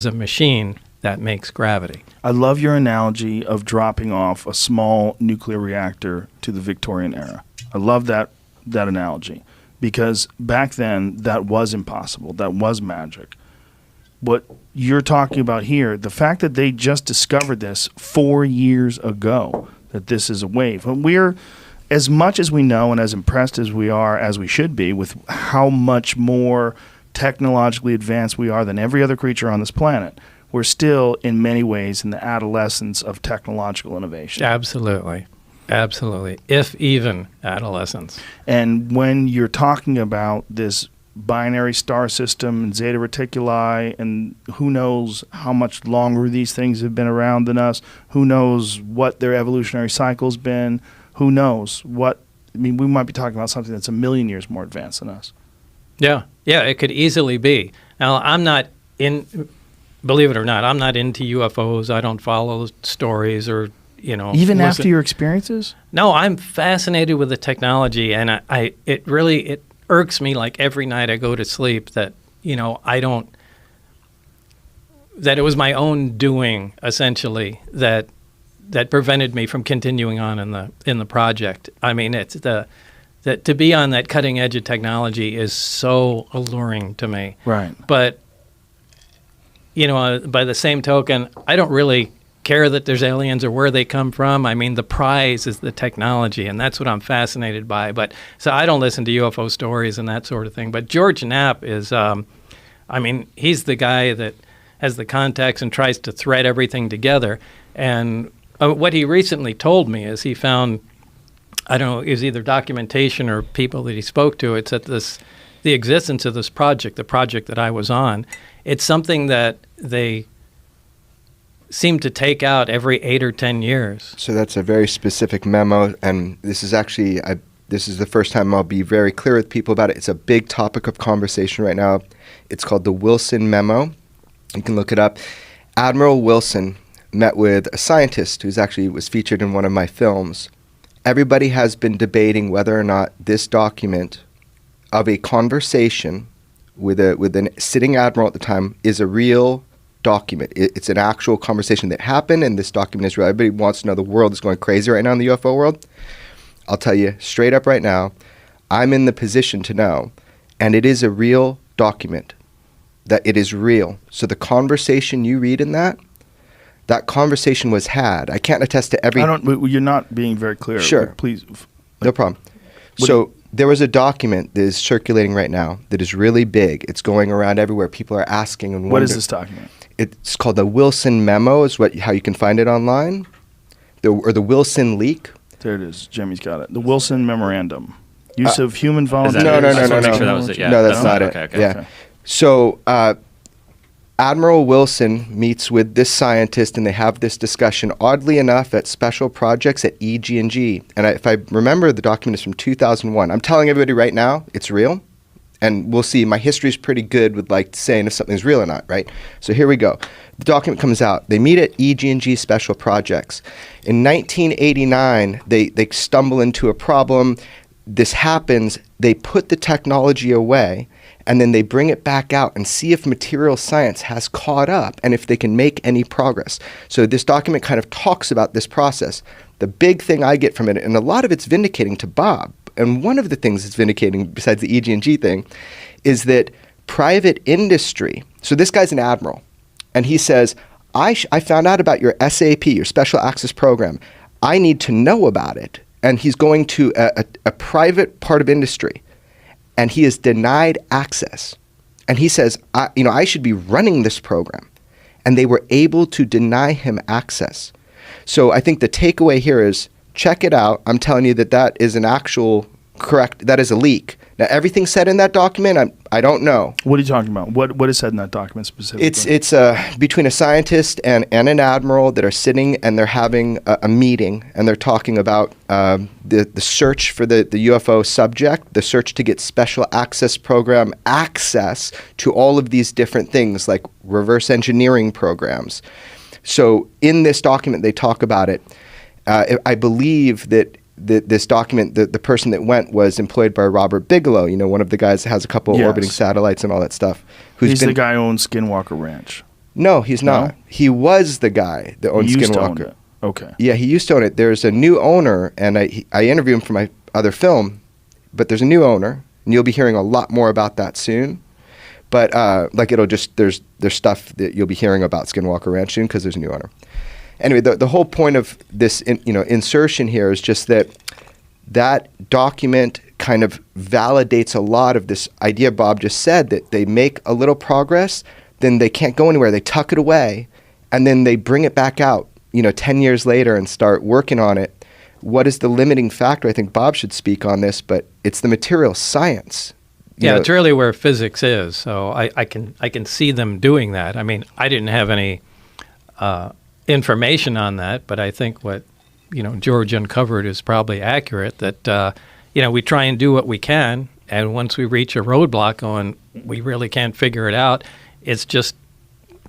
a machine that makes gravity. I love your analogy of dropping off a small nuclear reactor to the Victorian era. I love that analogy because back then that was impossible. That was magic. What you're talking about here, the fact that they just discovered this 4 years ago, that this is a wave. And we're, as much as we know and as impressed as we are, as we should be, with how much more technologically advanced we are than every other creature on this planet, we're still, in many ways, in the adolescence of technological innovation. Absolutely. Absolutely. If even adolescence. And when you're talking about this binary star system and Zeta Reticuli, and who knows how much longer these things have been around than us, who knows what their evolutionary cycle's been, who knows what, I mean, we might be talking about something that's 1,000,000 years more advanced than us. Yeah, it could easily be. Now, I'm not believe it or not, I'm not into UFOs. I don't follow stories or, Even after your experiences? No, I'm fascinated with the technology, and it irks me like every night I go to sleep that, that it was my own doing, essentially, that prevented me from continuing on in the project. I mean, it's that to be on that cutting edge of technology is so alluring to me. Right. But, by the same token, I don't really care that there's aliens or where they come from. I mean, the prize is the technology, and that's what I'm fascinated by. But so I don't listen to UFO stories and that sort of thing. But George Knapp is, he's the guy that has the contacts and tries to thread everything together. And what he recently told me is he found, I don't know, it was either documentation or people that he spoke to. It's that the existence of this project, the project that I was on, it's something that they seem to take out every 8 or 10 years. So that's a very specific memo, and this is actually, this is the first time I'll be very clear with people about it. It's a big topic of conversation right now. It's called the Wilson Memo. You can look it up. Admiral Wilson met with a scientist who's actually was featured in one of my films. Everybody has been debating whether or not this document of a conversation with a sitting admiral at the time is a real document. It's an actual conversation that happened, and this document is real. Everybody wants to know. The world is going crazy right now in the UFO world. I'll tell you straight up right now, I'm in the position to know, and it is a real document, that it is real. So the conversation you read in that conversation was had. I can't attest to every... You're not being very clear. Sure. Please. No problem. So there was a document that is circulating right now that is really big. It's going around everywhere. People are asking and wondering. What is this document? It's called the Wilson Memo, is how you can find it online, or the Wilson Leak. There it is. Jimmy's got it. The Wilson Memorandum. Use of human volunteers. No. I just wanted to make sure that was it. Yeah. No, that's not it. Okay. Yeah. So Admiral Wilson meets with this scientist, and they have this discussion, oddly enough, at special projects at EG&G. And if I remember, the document is from 2001. I'm telling everybody right now, it's real. And we'll see. My history is pretty good with saying if something's real or not, right? So here we go. The document comes out. They meet at EG&G Special Projects. In 1989, they stumble into a problem. This happens. They put the technology away, and then they bring it back out and see if material science has caught up and if they can make any progress. So this document kind of talks about this process. The big thing I get from it, and a lot of it's vindicating to Bob, and one of the things it's vindicating, besides the EG&G thing, is that private industry, so this guy's an admiral, and he says, I found out about your SAP, your Special Access Program. I need to know about it. And he's going to a private part of industry, and he is denied access. And he says, I should be running this program. And they were able to deny him access. So I think the takeaway here is, check it out. I'm telling you that is an actual correct, that is a leak. Now, everything said in that document, I don't know. What are you talking about? What is said in that document specifically? It's between a scientist and an admiral that are sitting, and they're having a meeting, and they're talking about the search for the UFO subject, the search to get Special Access Program access to all of these different things like reverse engineering programs. So in this document, they talk about it. I believe that this document, the person that went was employed by Robert Bigelow, one of the guys that has a couple of orbiting satellites and all that stuff. He's the guy who owns Skinwalker Ranch. No, he's not. He was the guy that owned He used to own Skinwalker. it. Okay. Yeah, he used to own it. There's a new owner, and I interviewed him for my other film, but there's a new owner, and you'll be hearing a lot more about that soon. But like it'll just there's stuff that you'll be hearing about Skinwalker Ranch soon because there's a new owner. Anyway, the whole point of this insertion here is just that document kind of validates a lot of this idea Bob just said, that they make a little progress, then they can't go anywhere. They tuck it away, and then they bring it back out, 10 years later and start working on it. What is the limiting factor? I think Bob should speak on this, but it's the material science. Yeah, it's really where physics is. So I can see them doing that. I mean, I didn't have any information on that, but I think what George uncovered is probably accurate. That we try and do what we can, and once we reach a roadblock, going, we really can't figure it out. It's just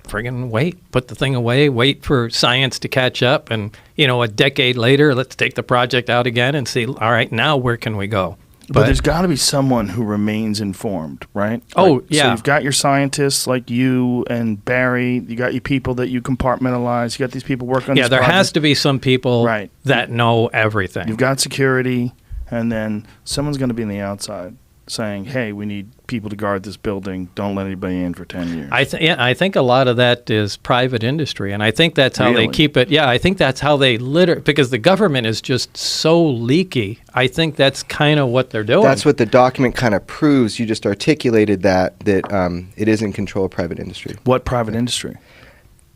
friggin' put the thing away, wait for science to catch up, and a decade later, let's take the project out again and see. All right, now where can we go? But there's got to be someone who remains informed, right? Oh, yeah. So you've got your scientists like you and Barry. You got your people that you compartmentalize. You got these people working on this there project. has to be some people that know everything. You've got security, and then someone's going to be on the outside saying, hey, we need people to guard this building. Don't let anybody in for 10 years. I think a lot of that is private industry, and I think that's how they keep it. Yeah, I think that's how they because the government is just so leaky. I think that's kind of what they're doing. That's what the document kind of proves. You just articulated that it is in control of private industry. What private industry?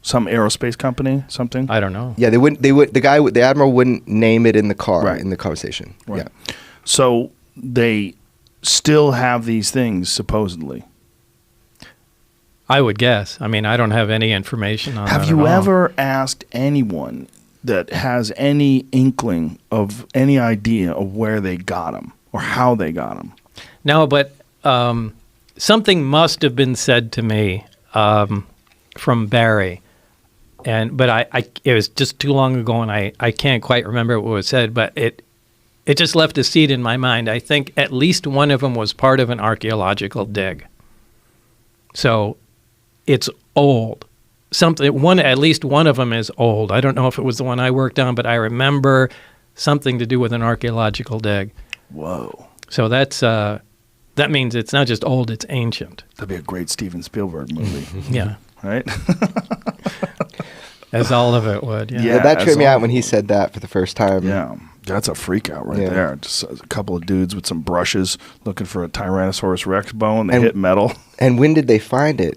Some aerospace company, something? I don't know. Yeah, the admiral wouldn't name it in the car in the conversation. Right. Yeah. So they still have these things, supposedly. I would guess. I mean, I don't have any information on that. Have you ever asked anyone that has any inkling of any idea of where they got them or how they got them? No, but something must have been said to me from Barry, but it was just too long ago, and I can't quite remember what was said, but it just left a seed in my mind. I think at least one of them was part of an archaeological dig. So it's old. At least one of them is old. I don't know if it was the one I worked on, but I remember something to do with an archaeological dig. Whoa. So that means it's not just old, it's ancient. That'd be a great Steven Spielberg movie. Yeah. Right? As all of it would. Yeah. Yeah, that tripped me out when he said that for the first time. Yeah. That's a freak out right there. Just a couple of dudes with some brushes looking for a Tyrannosaurus Rex bone. They hit metal. And when did they find it?